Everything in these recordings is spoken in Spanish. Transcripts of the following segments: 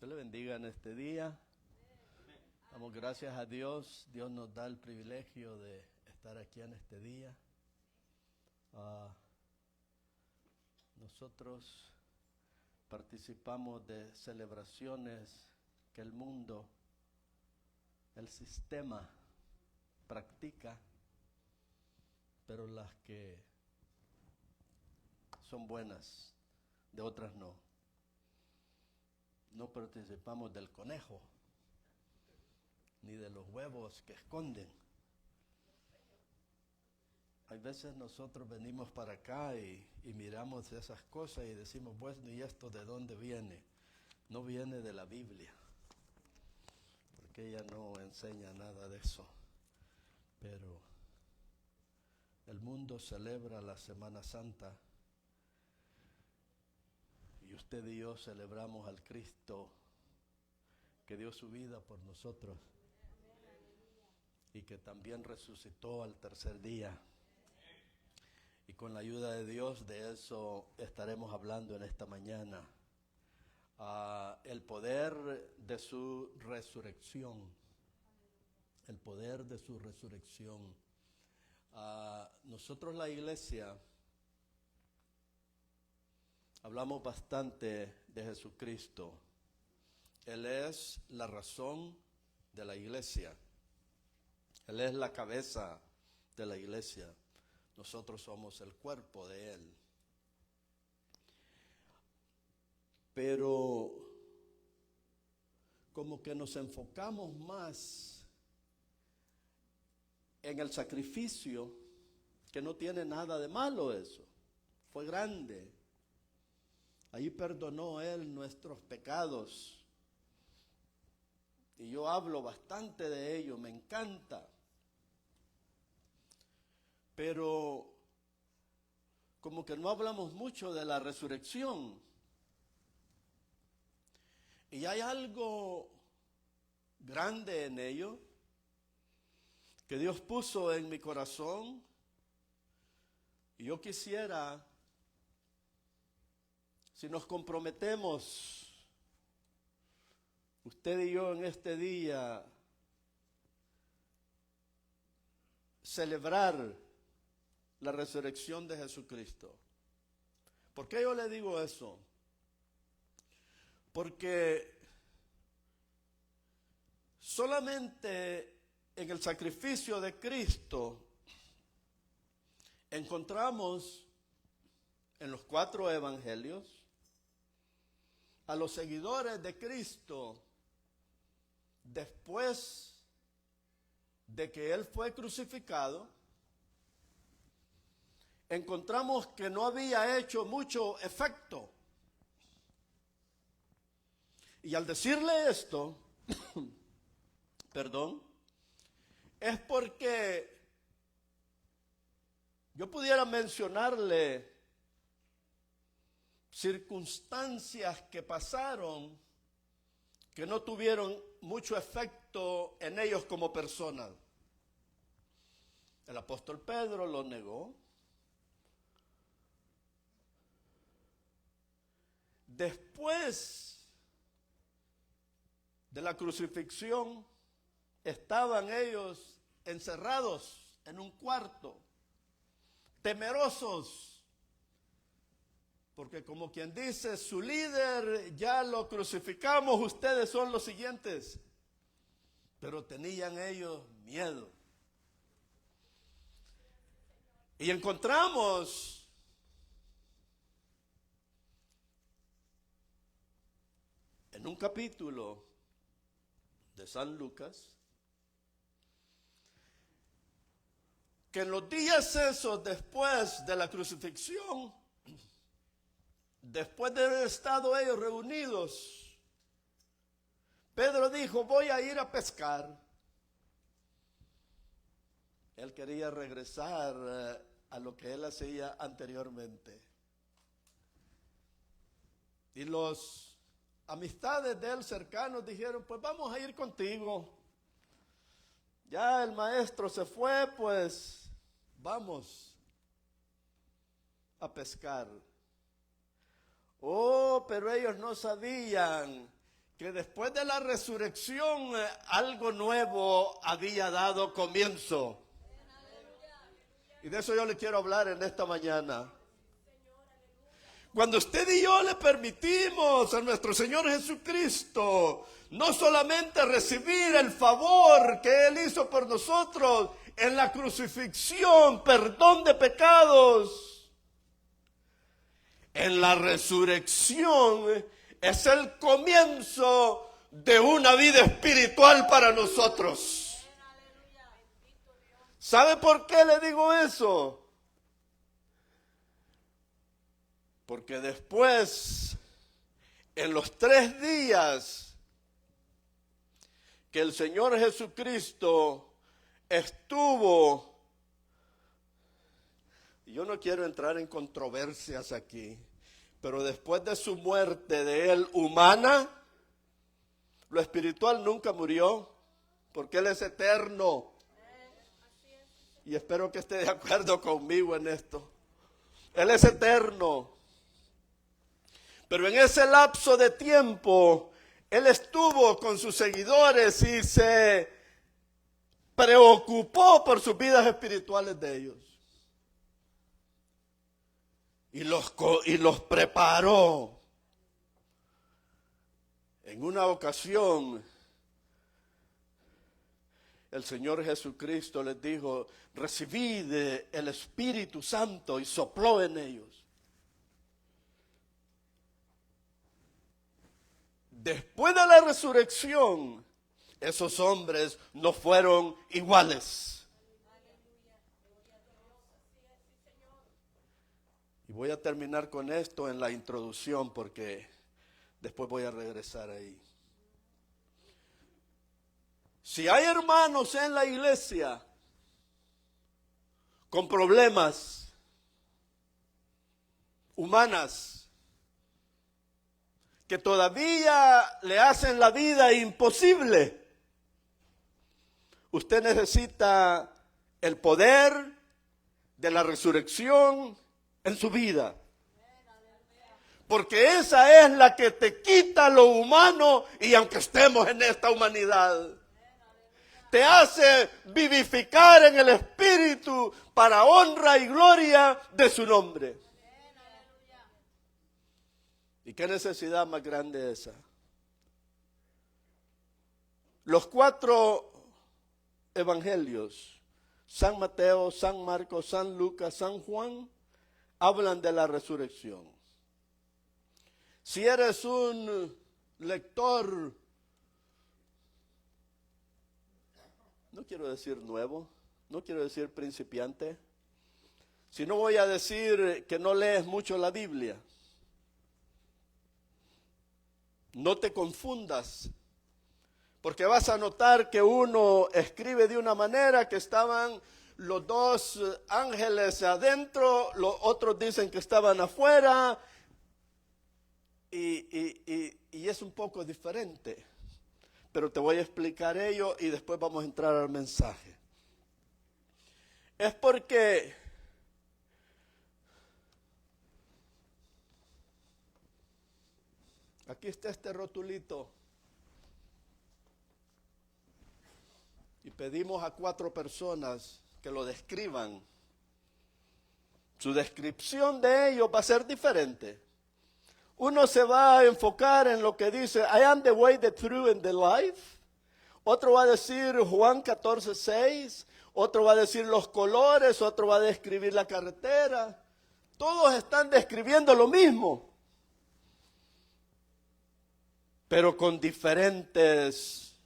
Dios le bendiga en este día. Damos gracias a Dios. Dios nos da el privilegio de estar aquí en este día. Nosotros participamos de celebraciones que el mundo, el sistema practica, pero las que son buenas, de otras no. No participamos del conejo, ni de los huevos que esconden. Hay veces nosotros venimos para acá y miramos esas cosas y decimos, bueno, ¿y esto de dónde viene? No viene de la Biblia, porque ella no enseña nada de eso. Pero el mundo celebra la Semana Santa y usted y yo celebramos al Cristo que dio su vida por nosotros y que también resucitó al tercer día. Y con la ayuda de Dios de eso estaremos hablando en esta mañana. El poder de su resurrección. El poder de su resurrección. Nosotros la iglesia hablamos bastante de Jesucristo. Él es la razón de la iglesia. Él es la cabeza de la iglesia. Nosotros somos el cuerpo de Él. Pero como que nos enfocamos más en el sacrificio, que no tiene nada de malo eso. Fue grande. Ahí perdonó Él nuestros pecados. Y yo hablo bastante de ello, me encanta. Pero como que no hablamos mucho de la resurrección. Y hay algo grande en ello que Dios puso en mi corazón. Y yo quisiera, si nos comprometemos, usted y yo en este día, celebrar la resurrección de Jesucristo. ¿Por qué yo le digo eso? Porque solamente en el sacrificio de Cristo encontramos en los 4 evangelios a los seguidores de Cristo después de que Él fue crucificado. Encontramos que no había hecho mucho efecto. Y al decirle esto, es porque yo pudiera mencionarle circunstancias que pasaron que no tuvieron mucho efecto en ellos como personas. El apóstol Pedro lo negó. Después de la crucifixión, estaban ellos encerrados en un cuarto, temerosos, porque como quien dice, su líder ya lo crucificamos, ustedes son los siguientes. Pero tenían ellos miedo. Y encontramos en un capítulo de San Lucas que en los días esos después de la crucifixión, después de haber estado ellos reunidos, Pedro dijo, voy a ir a pescar. Él quería regresar a lo que él hacía anteriormente. Y los amistades de él cercanos dijeron, pues vamos a ir contigo. Ya el maestro se fue, pues vamos a pescar. Oh, pero ellos no sabían que después de la resurrección algo nuevo había dado comienzo. Y de eso yo le quiero hablar en esta mañana. Cuando usted y yo le permitimos a nuestro Señor Jesucristo no solamente recibir el favor que Él hizo por nosotros en la crucifixión, perdón de pecados, en la resurrección es el comienzo de una vida espiritual para nosotros. ¿Sabe por qué le digo eso? Porque después, en los 3 días que el Señor Jesucristo estuvo, yo no quiero entrar en controversias aquí, pero después de su muerte de Él humana, lo espiritual nunca murió, porque Él es eterno. Y espero que esté de acuerdo conmigo en esto. Él es eterno. Pero en ese lapso de tiempo, Él estuvo con sus seguidores y se preocupó por sus vidas espirituales de ellos. Y los preparó. En una ocasión, el Señor Jesucristo les dijo: recibid el Espíritu Santo, y sopló en ellos. Después de la resurrección, esos hombres no fueron iguales. Y voy a terminar con esto en la introducción porque después voy a regresar ahí. Si hay hermanos en la iglesia con problemas humanas que todavía le hacen la vida imposible, usted necesita el poder de la resurrección en su vida. Porque esa es la que te quita lo humano, y aunque estemos en esta humanidad, te hace vivificar en el Espíritu para honra y gloria de su nombre. ¿Y qué necesidad más grande es esa? Los 4 evangelios, San Mateo, San Marcos, San Lucas, San Juan, hablan de la resurrección. Si eres un lector, no quiero decir nuevo, no quiero decir principiante, sino voy a decir que no lees mucho la Biblia. No te confundas, porque vas a notar que uno escribe de una manera, que estaban los 2 ángeles adentro, los otros dicen que estaban afuera, y es un poco diferente. Pero te voy a explicar ello y después vamos a entrar al mensaje. Es porque aquí está este rotulito. Y pedimos a 4 personas que lo describan. Su descripción de ellos va a ser diferente. Uno se va a enfocar en lo que dice: I am the way, the truth, and the life. Otro va a decir Juan 14:6. Otro va a decir los colores. Otro va a describir la carretera. Todos están describiendo lo mismo, pero con diferentes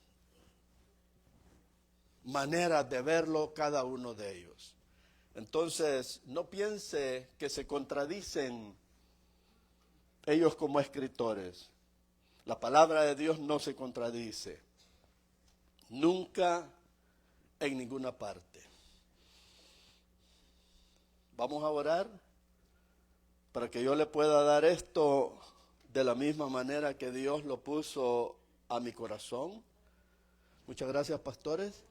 maneras de verlo cada uno de ellos. Entonces, no piense que se contradicen ellos como escritores. La palabra de Dios no se contradice, nunca, en ninguna parte. Vamos a orar para que yo le pueda dar esto de la misma manera que Dios lo puso a mi corazón. Muchas gracias, pastores.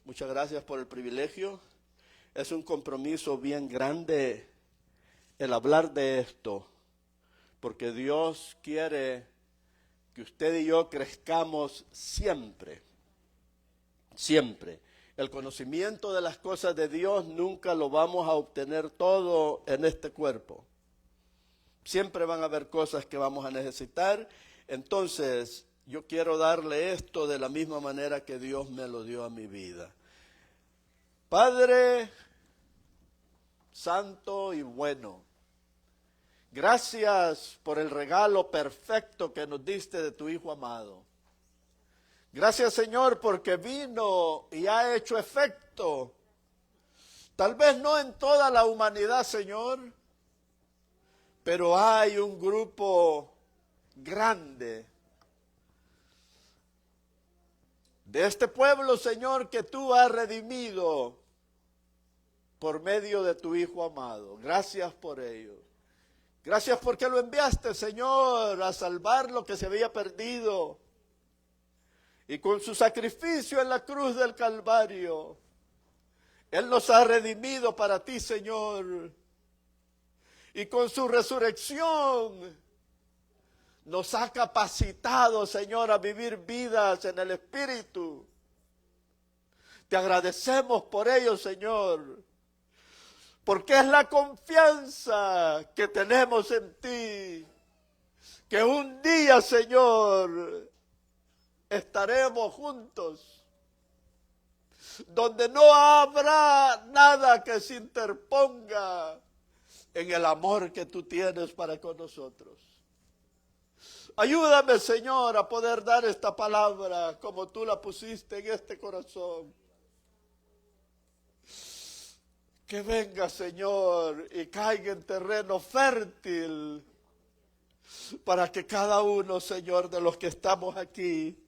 Muchas gracias por el privilegio. Es un compromiso bien grande el hablar de esto, porque Dios quiere que usted y yo crezcamos siempre, siempre. El conocimiento de las cosas de Dios nunca lo vamos a obtener todo en este cuerpo. Siempre van a haber cosas que vamos a necesitar. Entonces, yo quiero darle esto de la misma manera que Dios me lo dio a mi vida. Padre Santo y bueno, gracias por el regalo perfecto que nos diste de tu Hijo amado. Gracias, Señor, porque vino y ha hecho efecto. Tal vez no en toda la humanidad, Señor, pero hay un grupo grande de este pueblo, Señor, que tú has redimido por medio de tu Hijo amado. Gracias por ello. Gracias porque lo enviaste, Señor, a salvar lo que se había perdido. Y con su sacrificio en la cruz del Calvario, Él nos ha redimido para ti, Señor. Y con su resurrección nos ha capacitado, Señor, a vivir vidas en el Espíritu. Te agradecemos por ello, Señor, porque es la confianza que tenemos en ti, que un día, Señor, estaremos juntos, donde no habrá nada que se interponga en el amor que tú tienes para con nosotros. Ayúdame, Señor, a poder dar esta palabra como tú la pusiste en este corazón. Que venga, Señor, y caiga en terreno fértil para que cada uno, Señor, de los que estamos aquí,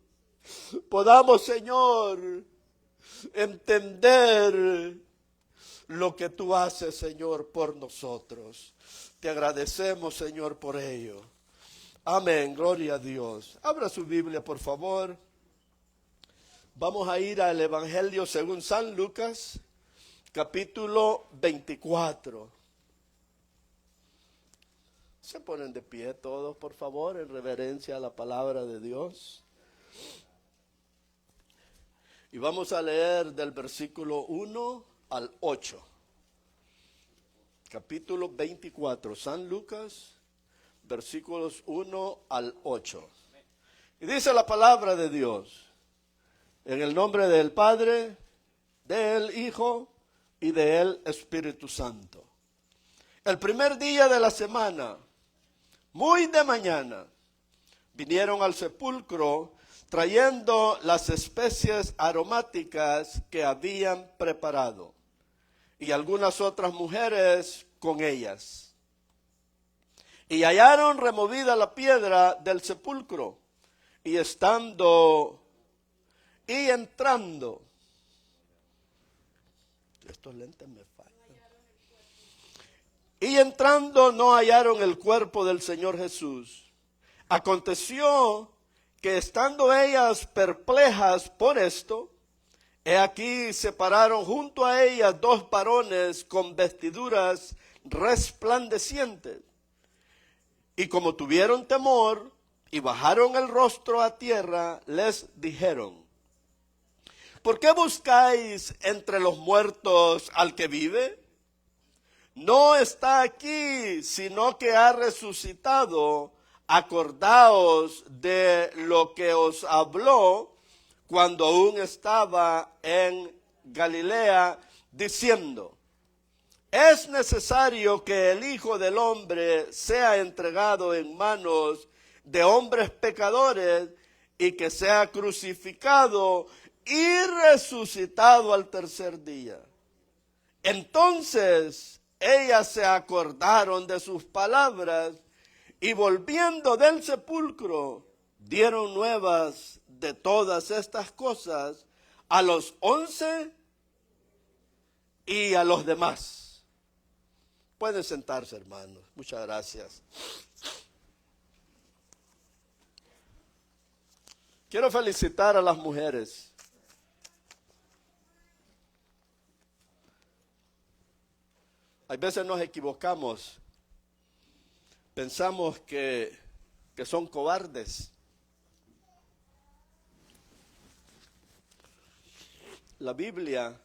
podamos, Señor, entender lo que tú haces, Señor, por nosotros. Te agradecemos, Señor, por ello. Amén, gloria a Dios. Abra su Biblia, por favor. Vamos a ir al Evangelio según San Lucas, capítulo 24. Se ponen de pie todos, por favor, en reverencia a la palabra de Dios. Y vamos a leer del versículo 1 al 8. Capítulo 24, San Lucas, versículos 1 al 8. Y dice la palabra de Dios, en el nombre del Padre, del Hijo y del Espíritu Santo. El primer día de la semana, muy de mañana, vinieron al sepulcro trayendo las especies aromáticas que habían preparado, y algunas otras mujeres con ellas. Y hallaron removida la piedra del sepulcro, y entrando, estos lentes me fallan. Y entrando no hallaron el cuerpo del Señor Jesús. Aconteció que estando ellas perplejas por esto, he aquí se pararon junto a ellas dos varones con vestiduras resplandecientes. Y como tuvieron temor y bajaron el rostro a tierra, les dijeron: ¿por qué buscáis entre los muertos al que vive? No está aquí, sino que ha resucitado. Acordaos de lo que os habló cuando aún estaba en Galilea, diciendo: es necesario que el Hijo del Hombre sea entregado en manos de hombres pecadores y que sea crucificado y resucitado al tercer día. Entonces ellas se acordaron de sus palabras y volviendo del sepulcro dieron nuevas de todas estas cosas a los 11 y a los demás. Pueden sentarse, hermanos. Muchas gracias. Quiero felicitar a las mujeres. Hay veces nos equivocamos. Pensamos que son cobardes. la Biblia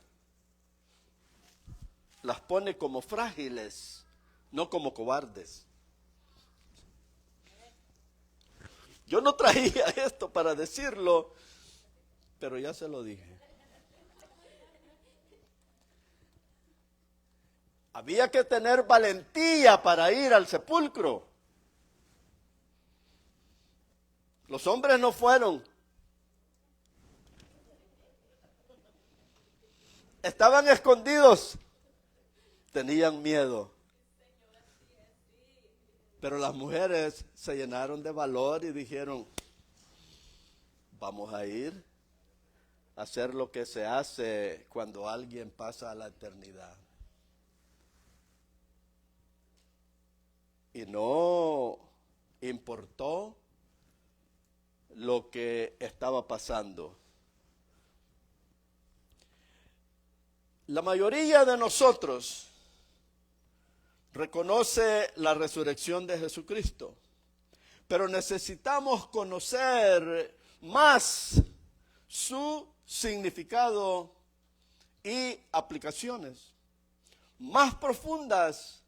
las pone como frágiles, no como cobardes. Yo no traía esto para decirlo, pero ya se lo dije. Había que tener valentía para ir al sepulcro. Los hombres no fueron. Estaban escondidos. Tenían miedo. Pero las mujeres se llenaron de valor y dijeron, vamos a ir a hacer lo que se hace cuando alguien pasa a la eternidad. Y no importó lo que estaba pasando. La mayoría de nosotros reconoce la resurrección de Jesucristo, pero necesitamos conocer más su significado y aplicaciones más profundas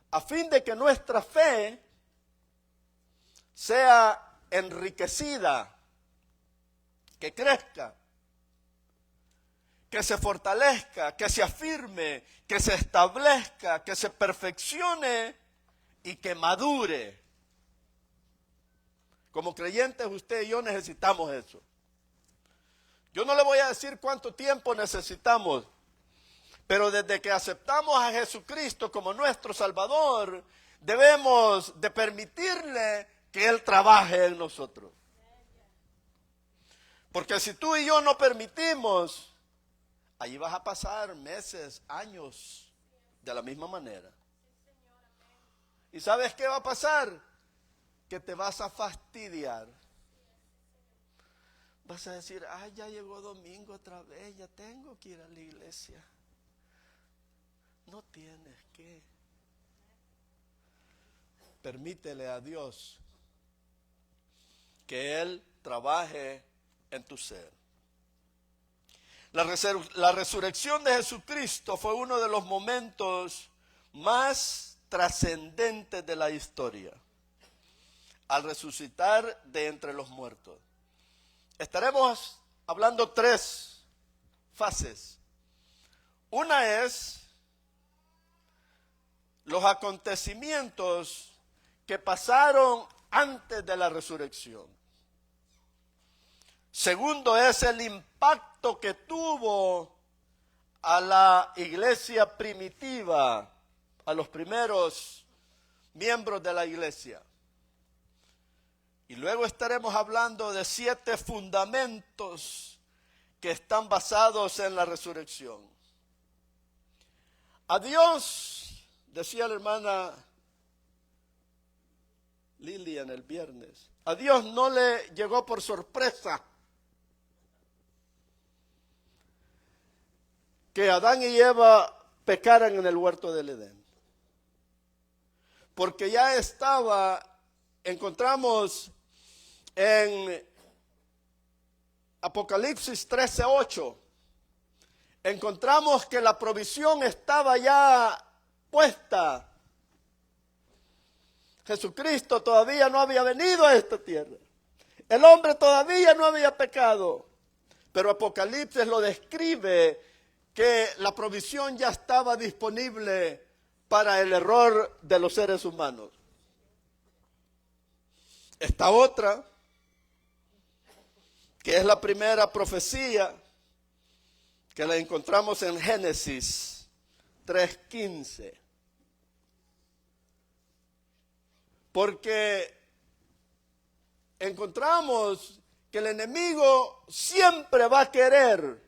a fin de que nuestra fe sea enriquecida, que crezca, que se fortalezca, que se afirme, que se establezca, que se perfeccione y que madure. Como creyentes, usted y yo necesitamos eso. Yo no le voy a decir cuánto tiempo necesitamos, pero desde que aceptamos a Jesucristo como nuestro Salvador, debemos de permitirle que Él trabaje en nosotros. Porque si tú y yo no permitimos, allí vas a pasar meses, años, de la misma manera. ¿Y sabes qué va a pasar? Que te vas a fastidiar. Vas a decir, ay, ya llegó domingo otra vez, ya tengo que ir a la iglesia. No tienes que. Permítele a Dios que Él trabaje en tu ser. La resurrección de Jesucristo fue uno de los momentos más trascendentes de la historia. Al resucitar de entre los muertos. Estaremos hablando 3 fases. Una es los acontecimientos que pasaron antes de la resurrección. Segundo es el impacto que tuvo a la iglesia primitiva, a los primeros miembros de la iglesia. Y luego estaremos hablando de 7 fundamentos que están basados en la resurrección. A Dios, decía la hermana Lilian el viernes, a Dios no le llegó por sorpresa que Adán y Eva pecaran en el huerto del Edén. Porque ya encontramos en Apocalipsis 13:8, encontramos que la provisión estaba ya puesta. Jesucristo todavía no había venido a esta tierra. El hombre todavía no había pecado. Pero Apocalipsis lo describe que la provisión ya estaba disponible para el error de los seres humanos. Esta otra, que es la primera profecía, que la encontramos en Génesis 3:15. Porque encontramos que el enemigo siempre va a querer,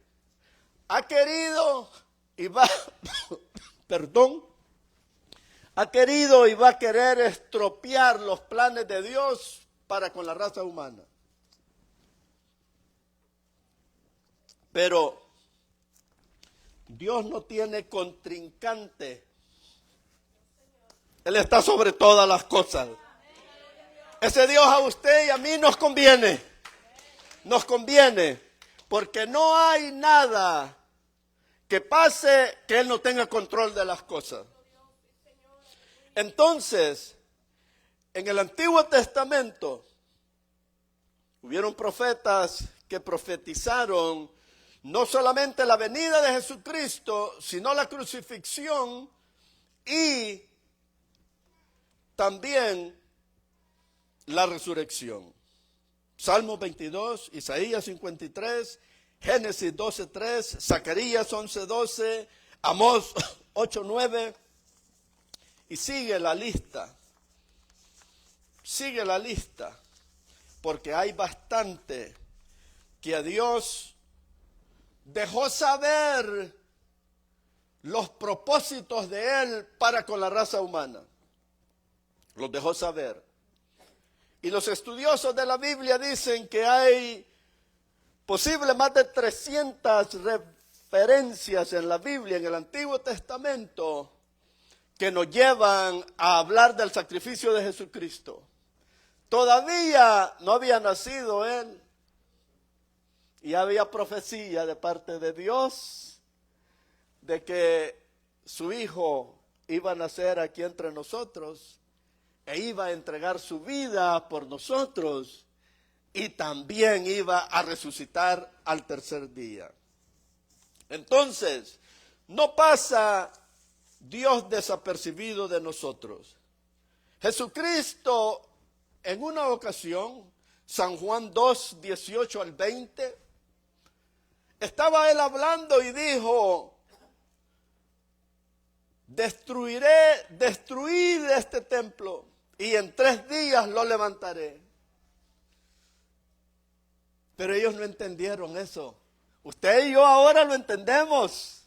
ha querido y va, ha querido y va a querer estropear los planes de Dios para con la raza humana. Pero Dios no tiene contrincante. Él está sobre todas las cosas. Ese Dios a usted y a mí nos conviene. Nos conviene. Porque no hay nada que pase que Él no tenga control de las cosas. Entonces, en el Antiguo Testamento, hubieron profetas que profetizaron no solamente la venida de Jesucristo, sino la crucifixión y también la resurrección. Salmo 22, Isaías 53, Génesis 12:3, Zacarías 11:12, Amós 8:9, y sigue la lista. Sigue la lista, porque hay bastante que a Dios dejó saber los propósitos de Él para con la raza humana. Los dejó saber. Y los estudiosos de la Biblia dicen que hay posible más de 300 referencias en la Biblia, en el Antiguo Testamento, que nos llevan a hablar del sacrificio de Jesucristo. Todavía no había nacido Él. Y había profecía de parte de Dios de que su Hijo iba a nacer aquí entre nosotros e iba a entregar su vida por nosotros y también iba a resucitar al tercer día. Entonces, no pasa Dios desapercibido de nosotros. Jesucristo, en una ocasión, San Juan 2, 18 al 20, estaba Él hablando y dijo: destruid este templo y en 3 días lo levantaré. Pero ellos no entendieron eso. Usted y yo ahora lo entendemos,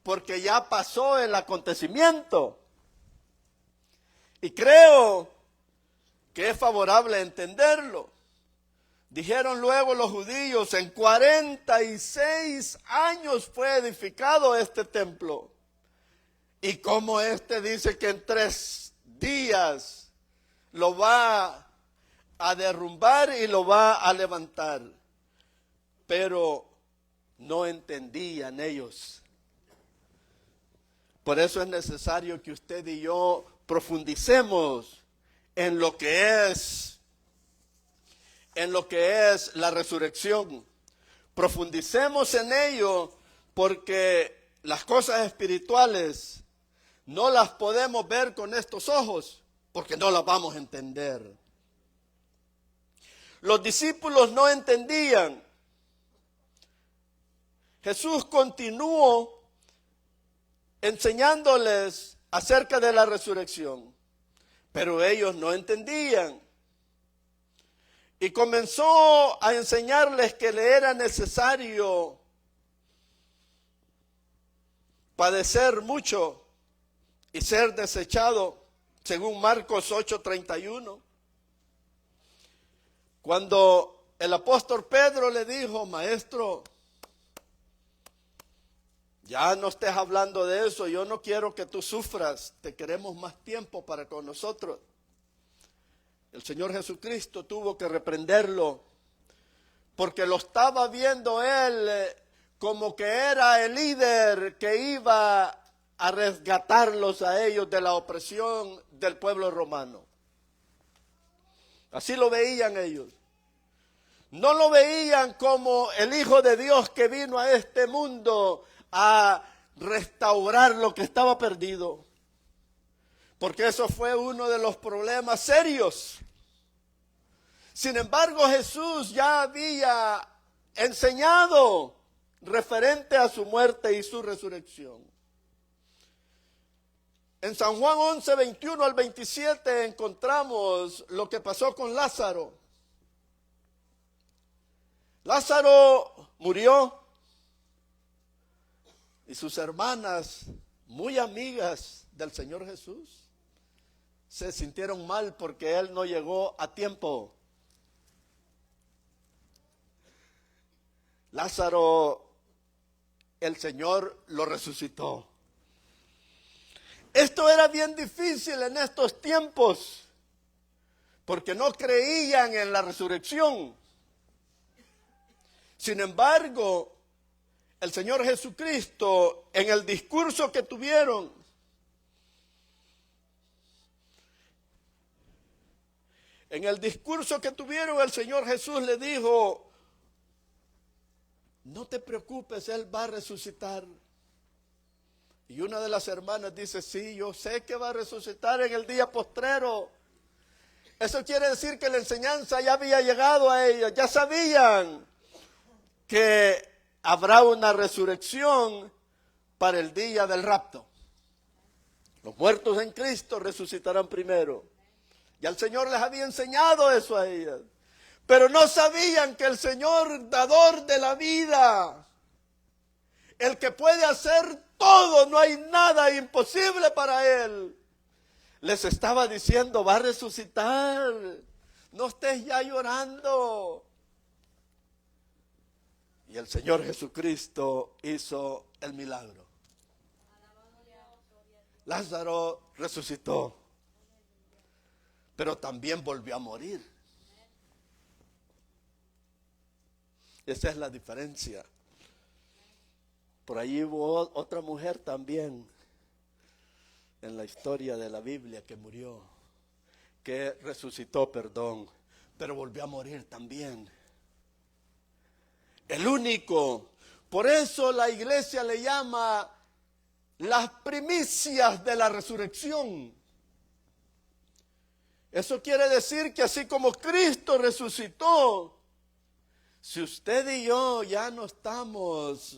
porque ya pasó el acontecimiento. Y creo que es favorable entenderlo. Dijeron luego los judíos: en 46 años fue edificado este templo. Y como este dice que en 3 días lo va a derrumbar y lo va a levantar. Pero no entendían ellos. Por eso es necesario que usted y yo profundicemos en lo que es la resurrección. Profundicemos en ello, porque las cosas espirituales no las podemos ver con estos ojos, porque no las vamos a entender. Los discípulos no entendían. Jesús continuó enseñándoles acerca de la resurrección, pero ellos no entendían. Y comenzó a enseñarles que le era necesario padecer mucho y ser desechado, según Marcos 8:31. Cuando el apóstol Pedro le dijo: maestro, ya no estés hablando de eso, yo no quiero que tú sufras, te queremos más tiempo para con nosotros. El Señor Jesucristo tuvo que reprenderlo, porque lo estaba viendo él como que era el líder que iba a resgatarlos a ellos de la opresión del pueblo romano. Así lo veían ellos. No lo veían como el Hijo de Dios que vino a este mundo a restaurar lo que estaba perdido. Porque eso fue uno de los problemas serios. Sin embargo, Jesús ya había enseñado referente a su muerte y su resurrección. En San Juan 11, 21 al 27 encontramos lo que pasó con Lázaro. Lázaro murió y sus hermanas, muy amigas del Señor Jesús, se sintieron mal porque Él no llegó a tiempo. Lázaro, el Señor lo resucitó. Esto era bien difícil en estos tiempos, porque no creían en la resurrección. Sin embargo, el Señor Jesucristo, en el discurso que tuvieron, el Señor Jesús le dijo: no te preocupes, Él va a resucitar. Y una de las hermanas dice: sí, yo sé que va a resucitar en el día postrero. Eso quiere decir que la enseñanza ya había llegado a ellos, ya sabían que habrá una resurrección para el día del rapto. Los muertos en Cristo resucitarán primero. Ya el Señor les había enseñado eso a ellas. Pero no sabían que el Señor, dador de la vida, el que puede hacer todo, no hay nada imposible para Él, les estaba diciendo: va a resucitar, no estés ya llorando. Y el Señor Jesucristo hizo el milagro. Lázaro resucitó, pero también volvió a morir. Esa es la diferencia. Por ahí hubo otra mujer también en la historia de la Biblia que murió, que resucitó, pero volvió a morir también. El único. Por eso la iglesia le llama las primicias de la resurrección. Eso quiere decir que así como Cristo resucitó, si usted y yo ya no estamos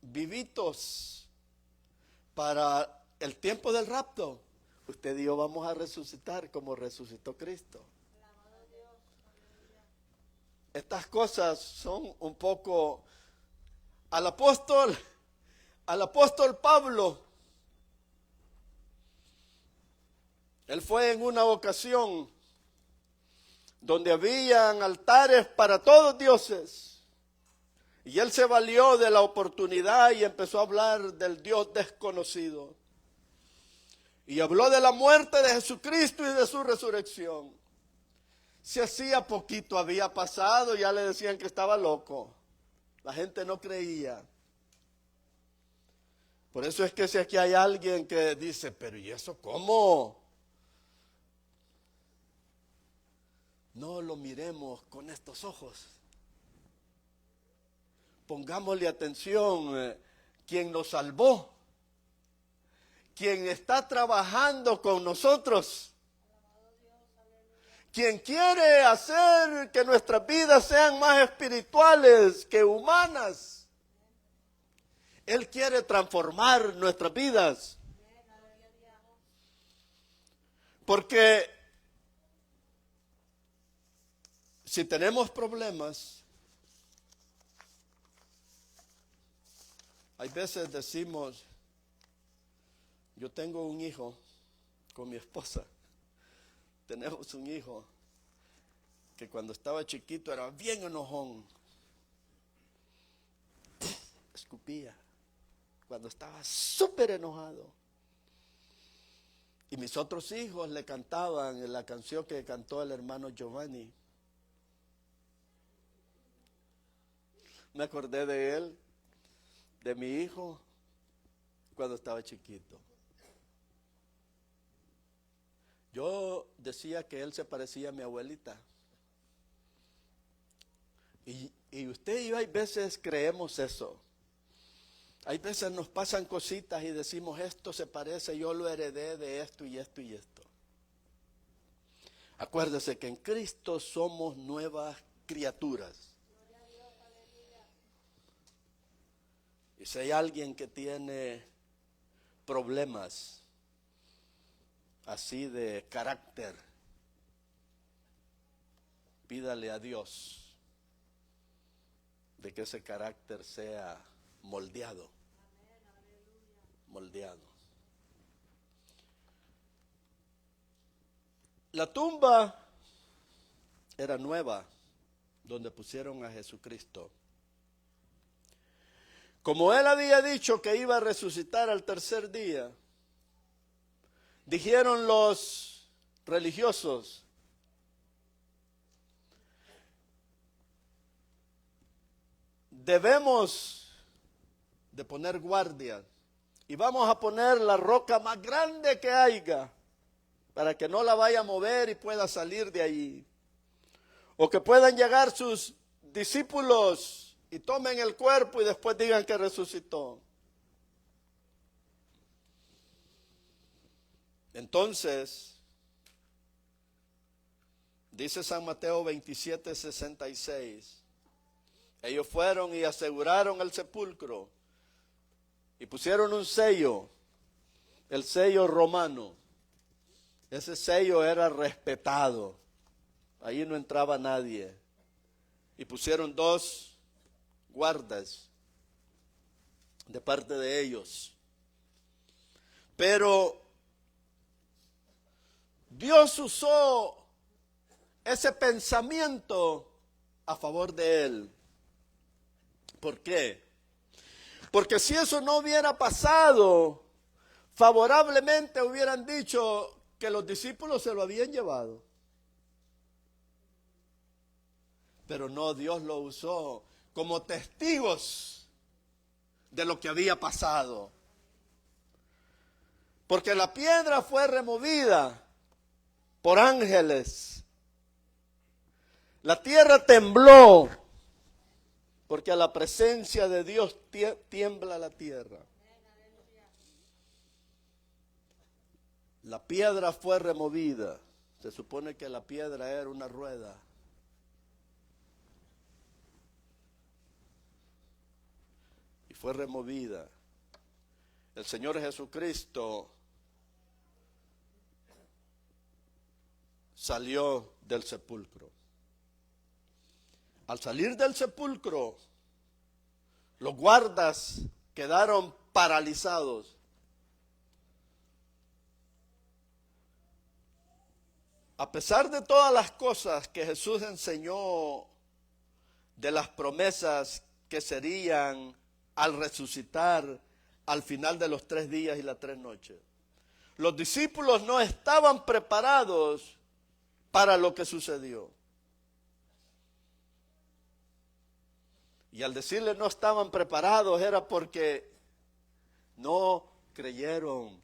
vivitos para el tiempo del rapto, usted y yo vamos a resucitar como resucitó Cristo. Estas cosas son un poco al apóstol Pablo. Él fue en una ocasión donde habían altares para todos dioses, y él se valió de la oportunidad y empezó a hablar del Dios desconocido. Y habló de la muerte de Jesucristo y de su resurrección. Si hacía poquito había pasado, ya le decían que estaba loco. La gente no creía. Por eso es que si aquí hay alguien que dice: pero ¿y eso cómo? No lo miremos con estos ojos. Pongámosle atención. Quien nos salvó, quien está trabajando con nosotros, quien quiere hacer que nuestras vidas sean más espirituales que humanas. Él quiere transformar nuestras vidas. Porque si tenemos problemas, hay veces decimos: yo tengo un hijo con mi esposa. Tenemos un hijo que cuando estaba chiquito era bien enojón. Escupía cuando estaba súper enojado. Y mis otros hijos le cantaban la canción que cantó el hermano Giovanni. Me acordé de él, de mi hijo, cuando estaba chiquito. Yo decía que él se parecía a mi abuelita. Y usted y yo hay veces creemos eso. Hay veces nos pasan cositas y decimos: esto se parece, yo lo heredé de esto y esto y esto. Acuérdese que en Cristo somos nuevas criaturas. Y si hay alguien que tiene problemas así de carácter, pídale a Dios de que ese carácter sea moldeado. La tumba era nueva donde pusieron a Jesucristo. Como él había dicho que iba a resucitar al tercer día, dijeron los religiosos: debemos de poner guardias. Y vamos a poner la roca más grande que haya, para que no la vaya a mover y pueda salir de allí. O que puedan llegar sus discípulos y tomen el cuerpo y después digan que resucitó. Entonces, dice San Mateo 27:66, ellos fueron y aseguraron el sepulcro y pusieron un sello, el sello romano. Ese sello era respetado, ahí no entraba nadie. Y pusieron 2 guardas de parte de ellos. Pero Dios usó ese pensamiento a favor de él. ¿Por qué? Porque si eso no hubiera pasado, favorablemente hubieran dicho que los discípulos se lo habían llevado. Pero no, Dios lo usó como testigos de lo que había pasado. Porque la piedra fue removida por ángeles. La tierra tembló, porque a la presencia de Dios tiembla la tierra. La piedra fue removida. Se supone que la piedra era una rueda. Y fue removida. El Señor Jesucristo salió del sepulcro. Al salir del sepulcro, los guardas quedaron paralizados. A pesar de todas las cosas que Jesús enseñó, de las promesas que serían al resucitar al final de los 3 días y las 3 noches, los discípulos no estaban preparados para lo que sucedió. Y al decirle no estaban preparados era porque no creyeron.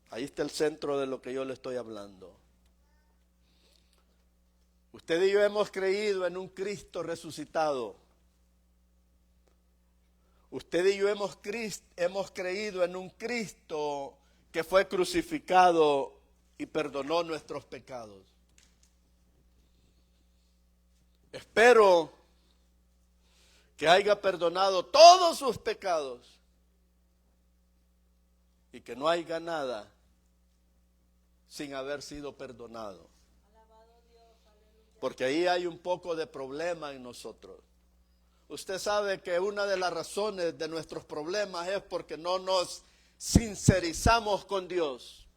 Ahí está el centro de lo que yo le estoy hablando. Usted y yo hemos creído en un Cristo resucitado. Usted y yo hemos creído en un Cristo que fue crucificado y perdonó nuestros pecados. Espero que haya perdonado todos sus pecados y que no haya nada sin haber sido perdonado. Porque ahí hay un poco de problema en nosotros. Usted sabe que una de las razones de nuestros problemas es porque no nos sincerizamos con Dios.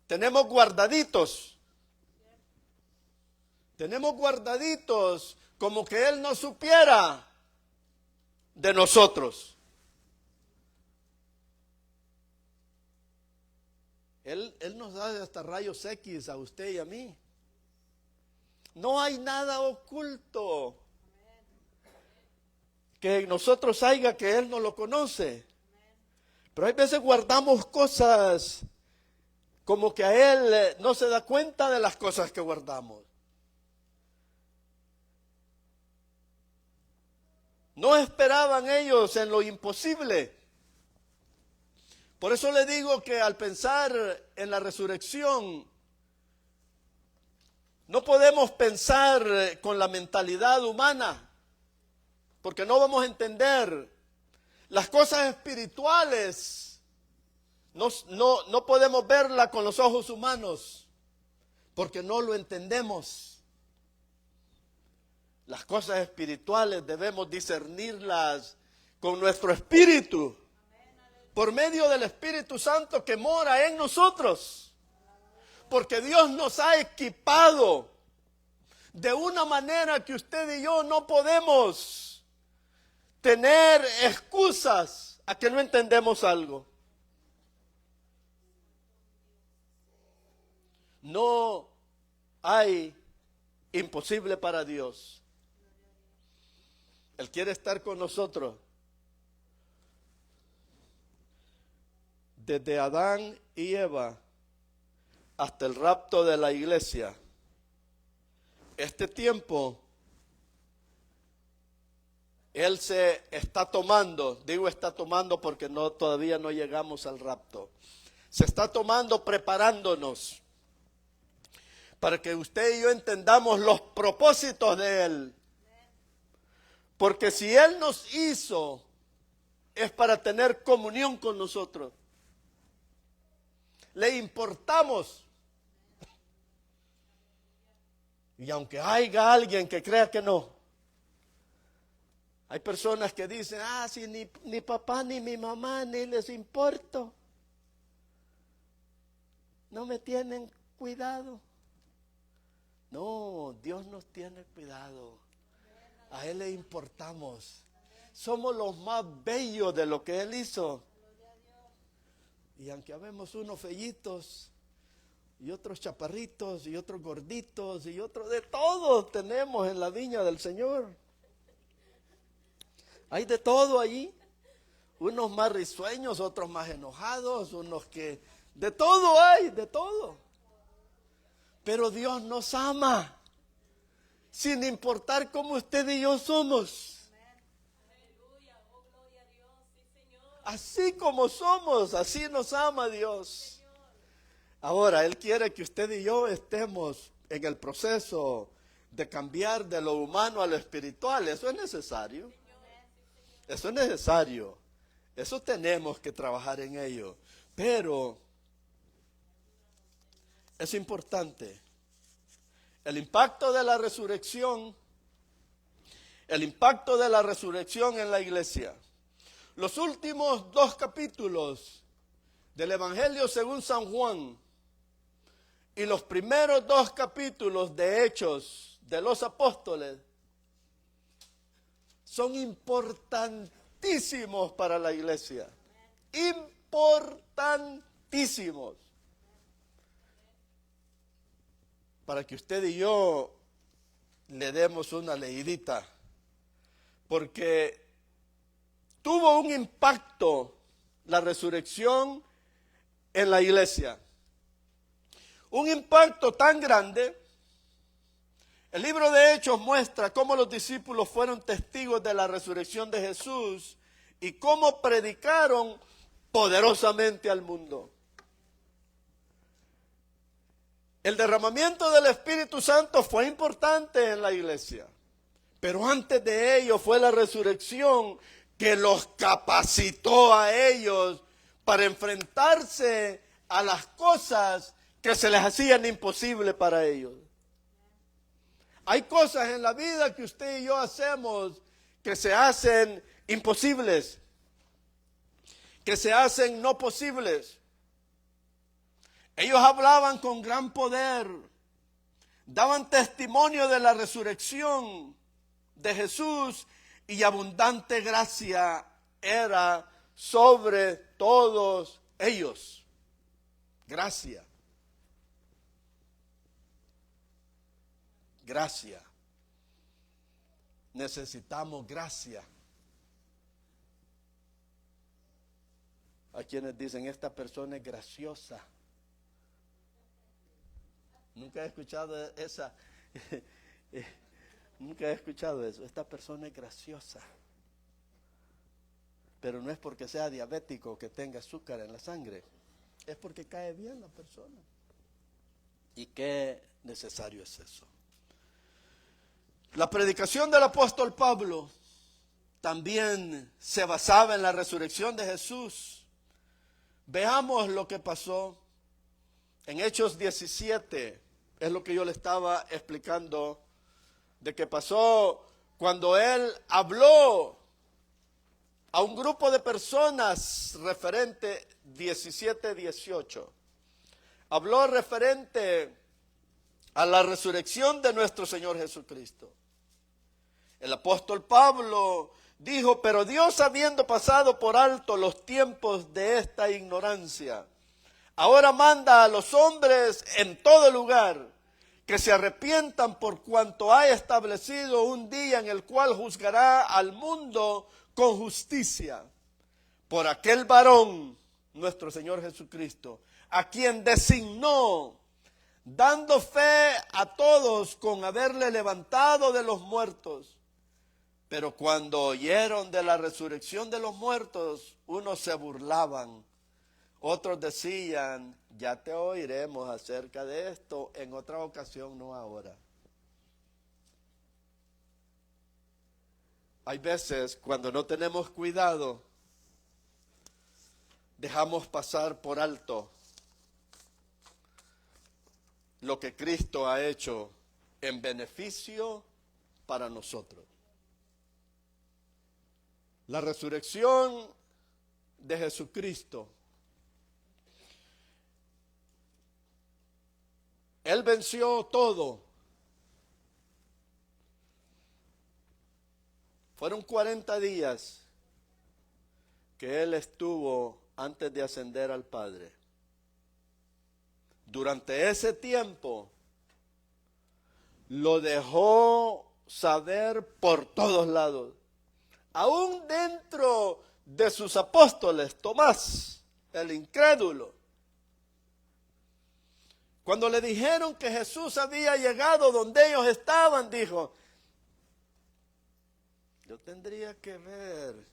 Tenemos guardaditos como que Él no supiera de nosotros. Él nos da hasta rayos X a usted y a mí. No hay nada oculto que en nosotros haya que Él no lo conoce. Pero hay veces guardamos cosas como que a Él no se da cuenta de las cosas que guardamos. No esperaban ellos en lo imposible. Por eso le digo que al pensar en la resurrección, no podemos pensar con la mentalidad humana, porque no vamos a entender las cosas espirituales. No podemos verla con los ojos humanos, porque no lo entendemos. Las cosas espirituales debemos discernirlas con nuestro espíritu, por medio del Espíritu Santo que mora en nosotros. Porque Dios nos ha equipado de una manera que usted y yo no podemos tener excusas a que no entendemos algo. No hay imposible para Dios. Él quiere estar con nosotros. Desde Adán y Eva hasta el rapto de la iglesia. Este tiempo, Él se está tomando, digo está tomando porque todavía no llegamos al rapto. Se está tomando preparándonos para que usted y yo entendamos los propósitos de Él. Porque si Él nos hizo, es para tener comunión con nosotros. Le importamos. Y aunque haya alguien que crea que no, hay personas que dicen, si ni papá ni mi mamá ni les importo, no me tienen cuidado. No, Dios nos tiene cuidado. A Él le importamos. Somos los más bellos de lo que Él hizo. Y aunque habemos unos fellitos y otros chaparritos y otros gorditos y otros de todo tenemos en la viña del Señor. Hay de todo allí. Unos más risueños, otros más enojados, unos que... De todo hay, de todo. Pero Dios nos ama, sin importar cómo usted y yo somos. Así como somos, así nos ama Dios. Ahora, Él quiere que usted y yo estemos en el proceso de cambiar de lo humano a lo espiritual. Eso es necesario. Eso es necesario. Eso tenemos que trabajar en ello. Pero es importante. El impacto de la resurrección en la iglesia. Los últimos 2 capítulos del Evangelio según San Juan y los primeros 2 capítulos de Hechos de los Apóstoles son importantísimos para la iglesia. Importantísimos. Para que usted y yo le demos una leidita. Porque tuvo un impacto la resurrección en la iglesia. Un impacto tan grande. El libro de Hechos muestra cómo los discípulos fueron testigos de la resurrección de Jesús y cómo predicaron poderosamente al mundo. El derramamiento del Espíritu Santo fue importante en la iglesia, pero antes de ello fue la resurrección que los capacitó a ellos para enfrentarse a las cosas que se les hacían imposibles para ellos. Hay cosas en la vida que usted y yo hacemos que se hacen imposibles, que se hacen no posibles. Ellos hablaban con gran poder, daban testimonio de la resurrección de Jesús y abundante gracia era sobre todos ellos. Gracia. Gracia. Necesitamos gracia. Hay quienes dicen, esta persona es graciosa. Nunca he escuchado esa. Nunca he escuchado eso. Esta persona es graciosa. Pero no es porque sea diabético o que tenga azúcar en la sangre. Es porque cae bien la persona. ¿Y qué necesario es eso? La predicación del apóstol Pablo también se basaba en la resurrección de Jesús. Veamos lo que pasó en Hechos 17. Es lo que yo le estaba explicando de que pasó cuando él habló a un grupo de personas referente 17-18. Habló referente a la resurrección de nuestro Señor Jesucristo. El apóstol Pablo dijo, pero Dios habiendo pasado por alto los tiempos de esta ignorancia, ahora manda a los hombres en todo lugar que se arrepientan por cuanto ha establecido un día en el cual juzgará al mundo con justicia, por aquel varón, nuestro Señor Jesucristo, a quien designó, dando fe a todos con haberle levantado de los muertos. Pero cuando oyeron de la resurrección de los muertos, unos se burlaban, otros decían, ya te oiremos acerca de esto en otra ocasión, no ahora. Hay veces cuando no tenemos cuidado, dejamos pasar por alto lo que Cristo ha hecho en beneficio para nosotros. La resurrección de Jesucristo. Él venció todo. Fueron 40 días que Él estuvo antes de ascender al Padre. Durante ese tiempo lo dejó saber por todos lados. Aún dentro de sus apóstoles, Tomás, el incrédulo, cuando le dijeron que Jesús había llegado donde ellos estaban, dijo, yo tendría que ver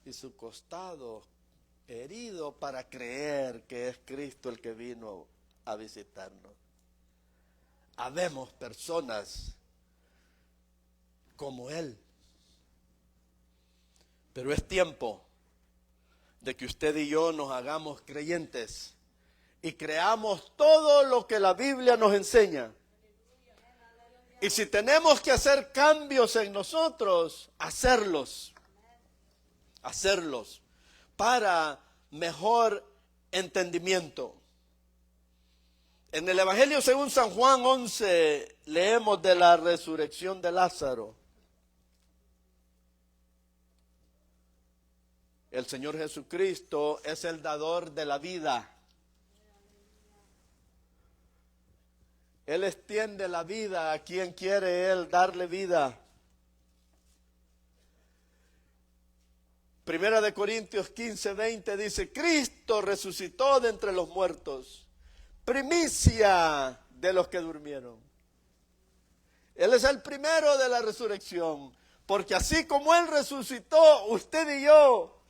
y su costado herido para creer que es Cristo el que vino a visitarnos. Habemos personas como Él. Pero es tiempo de que usted y yo nos hagamos creyentes y creamos todo lo que la Biblia nos enseña. Y si tenemos que hacer cambios en nosotros, hacerlos para mejor entendimiento. En el Evangelio según San Juan 11 leemos de la resurrección de Lázaro. El Señor Jesucristo es el dador de la vida. Él extiende la vida a quien quiere Él darle vida. Primera de Corintios 15:20 dice, Cristo resucitó de entre los muertos, primicia de los que durmieron. Él es el primero de la resurrección, porque así como Él resucitó, usted y yo,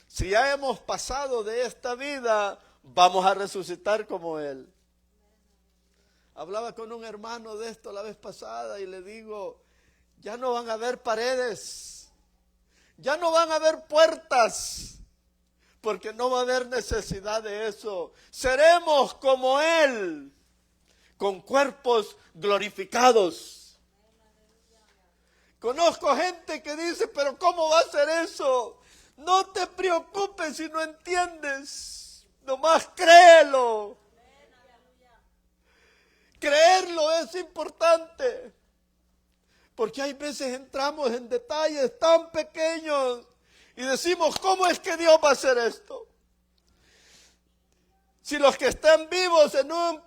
si ya hemos pasado de esta vida, vamos a resucitar como Él. Hablaba con un hermano de esto la vez pasada y le digo, ya no van a haber paredes, ya no van a haber puertas, porque no va a haber necesidad de eso. Seremos como Él, con cuerpos glorificados. Conozco gente que dice, pero ¿cómo va a ser eso? No te preocupes si no entiendes, nomás créelo. Creerlo es importante, porque hay veces entramos en detalles tan pequeños y decimos, ¿cómo es que Dios va a hacer esto? Si los que están vivos en un,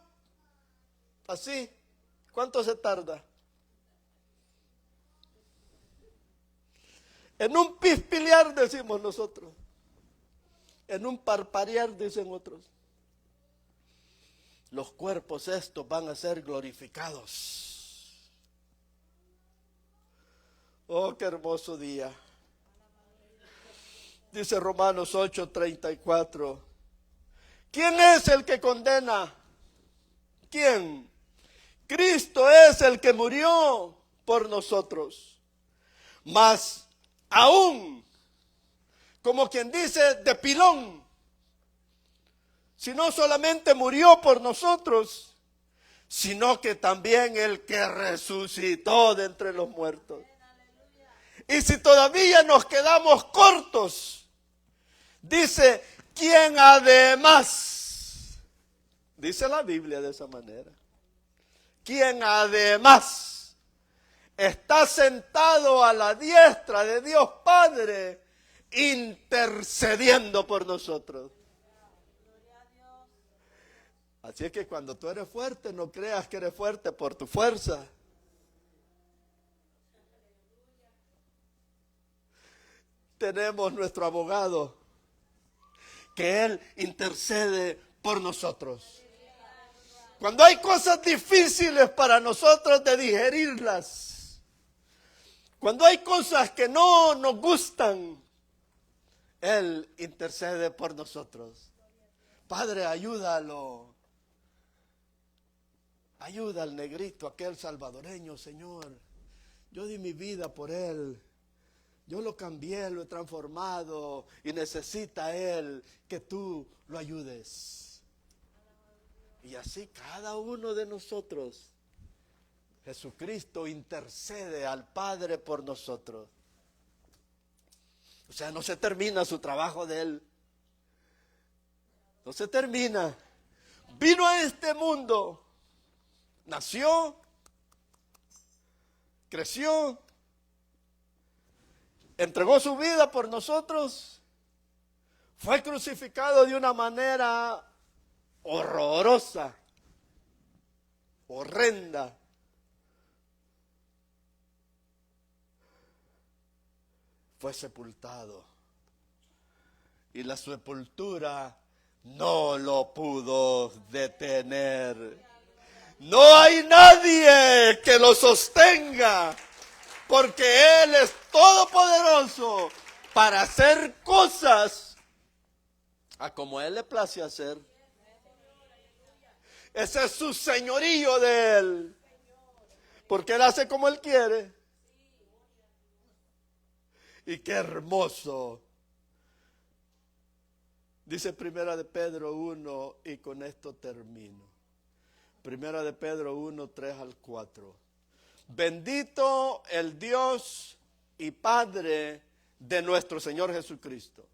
así, ¿cuánto se tarda? En un pispilear decimos nosotros, en un parparear dicen otros. Los cuerpos estos van a ser glorificados. Oh, qué hermoso día. Dice Romanos 8:34. ¿Quién es el que condena? ¿Quién? Cristo es el que murió por nosotros. Mas aún, como quien dice, de pilón, si no solamente murió por nosotros, sino que también el que resucitó de entre los muertos. Y si todavía nos quedamos cortos, dice, quien además, dice la Biblia de esa manera, quien además está sentado a la diestra de Dios Padre, intercediendo por nosotros. Así es que cuando tú eres fuerte, no creas que eres fuerte por tu fuerza. Tenemos nuestro abogado, que Él intercede por nosotros. Cuando hay cosas difíciles para nosotros de digerirlas, cuando hay cosas que no nos gustan, Él intercede por nosotros. Padre, ayúdalo. Ayuda al negrito, aquel salvadoreño, Señor. Yo di mi vida por él. Yo lo cambié, lo he transformado y necesita él que tú lo ayudes. Y así cada uno de nosotros, Jesucristo intercede al Padre por nosotros. O sea, no se termina su trabajo de él. No se termina. Vino a este mundo. Nació, creció, entregó su vida por nosotros, fue crucificado de una manera horrorosa, horrenda. Fue sepultado y la sepultura no lo pudo detener. No hay nadie que lo sostenga, porque Él es todopoderoso para hacer cosas a como Él le place hacer. Ese es su señorío de Él, porque Él hace como Él quiere. Y qué hermoso. Dice Primera de Pedro 1, y con esto termino. Primera de Pedro 1, 3 al 4. Bendito el Dios y Padre de nuestro Señor Jesucristo,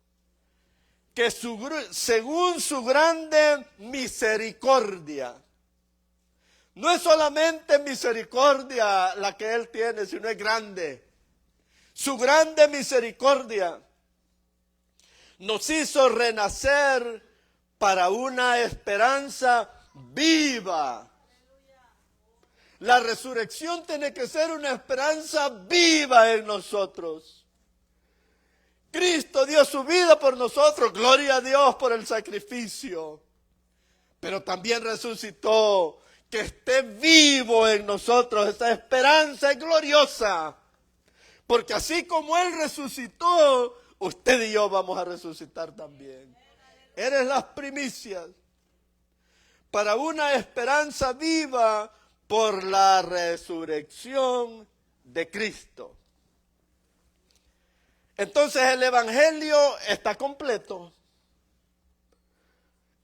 que según su grande misericordia, no es solamente misericordia la que Él tiene, sino es grande. Su grande misericordia nos hizo renacer para una esperanza viva. La resurrección tiene que ser una esperanza viva en nosotros. Cristo dio su vida por nosotros, gloria a Dios por el sacrificio, pero también resucitó, que esté vivo en nosotros. Esa esperanza es gloriosa, porque así como Él resucitó, usted y yo vamos a resucitar también. Eres las primicias para una esperanza viva por la resurrección de Cristo. Entonces el Evangelio está completo.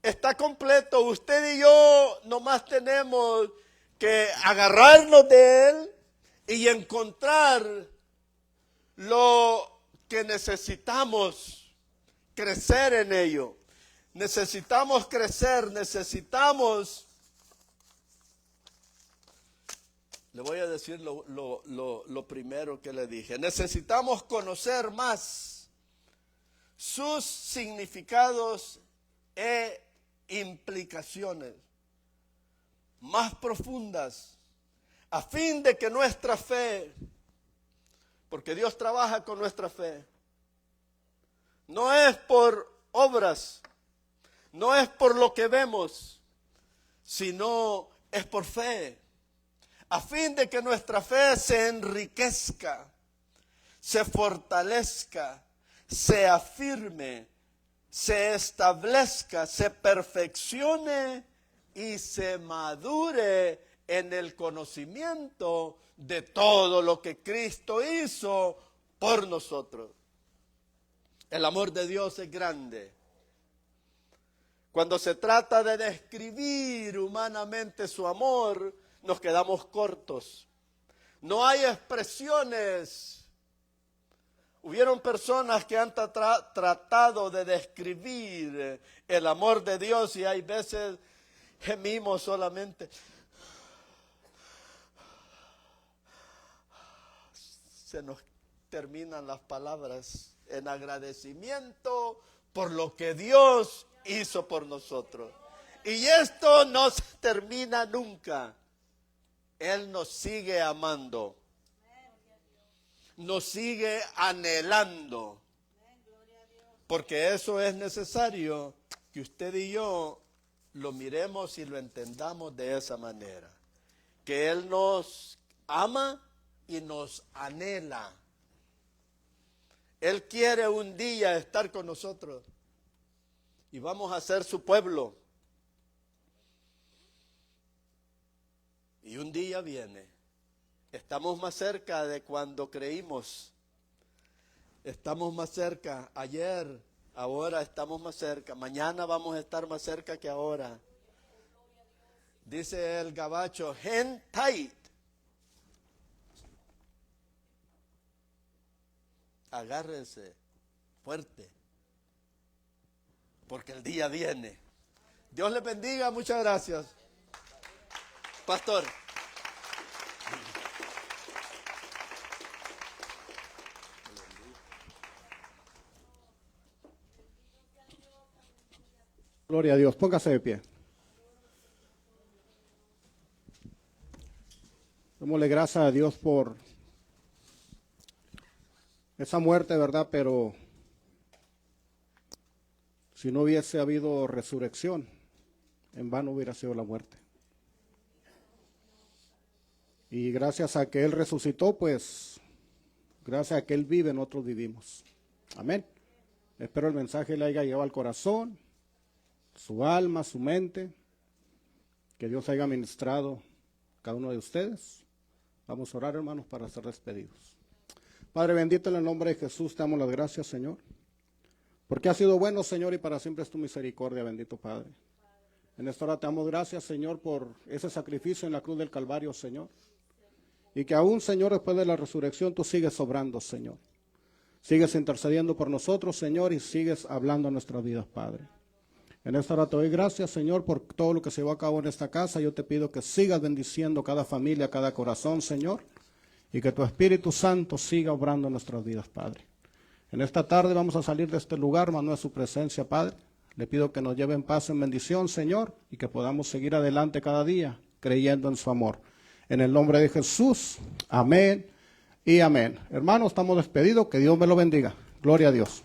Está completo. Usted y yo nomás tenemos que agarrarnos de Él y encontrar lo que necesitamos, crecer en ello. Necesitamos crecer, necesitamos. Le voy a decir lo primero que le dije. Necesitamos conocer más sus significados e implicaciones más profundas, a fin de que nuestra fe, porque Dios trabaja con nuestra fe, no es por obras, no es por lo que vemos, sino es por fe. A fin de que nuestra fe se enriquezca, se fortalezca, se afirme, se establezca, se perfeccione y se madure en el conocimiento de todo lo que Cristo hizo por nosotros. El amor de Dios es grande. Cuando se trata de describir humanamente su amor, nos quedamos cortos. No hay expresiones. Hubieron personas que han tratado de describir el amor de Dios y hay veces gemimos solamente. Se nos terminan las palabras en agradecimiento por lo que Dios hizo por nosotros. Y esto no se termina nunca. Él nos sigue amando. Nos sigue anhelando. Porque eso es necesario que usted y yo lo miremos y lo entendamos de esa manera. Que Él nos ama y nos anhela. Él quiere un día estar con nosotros y vamos a ser su pueblo. Y un día viene. Estamos más cerca de cuando creímos. Estamos más cerca. Ayer, ahora estamos más cerca. Mañana vamos a estar más cerca que ahora. Dice el gabacho, "Hang tight". Agárrense fuerte, porque el día viene. Dios les bendiga, muchas gracias. Pastor. Gloria a Dios, póngase de pie. Démosle gracias a Dios por esa muerte, ¿verdad? Pero si no hubiese habido resurrección, en vano hubiera sido la muerte. Y gracias a que Él resucitó, pues, gracias a que Él vive, nosotros vivimos. Amén. Espero el mensaje le haya llegado al corazón, su alma, su mente, que Dios haya ministrado cada uno de ustedes. Vamos a orar, hermanos, para ser despedidos. Padre bendito, en el nombre de Jesús, te damos las gracias, Señor, porque has sido bueno, Señor, y para siempre es tu misericordia, bendito Padre. En esta hora te damos gracias, Señor, por ese sacrificio en la cruz del Calvario, Señor, y que aún, Señor, después de la resurrección, tú sigues obrando, Señor. Sigues intercediendo por nosotros, Señor, y sigues hablando a nuestras vidas, Padre. En esta hora te doy gracias, Señor, por todo lo que se llevó a cabo en esta casa. Yo te pido que sigas bendiciendo cada familia, cada corazón, Señor, y que tu Espíritu Santo siga obrando en nuestras vidas, Padre. En esta tarde vamos a salir de este lugar, mas no es su presencia, Padre. Le pido que nos lleve en paz, en bendición, Señor, y que podamos seguir adelante cada día, creyendo en su amor. En el nombre de Jesús, amén y amén. Hermanos, estamos despedidos, que Dios me lo bendiga. Gloria a Dios.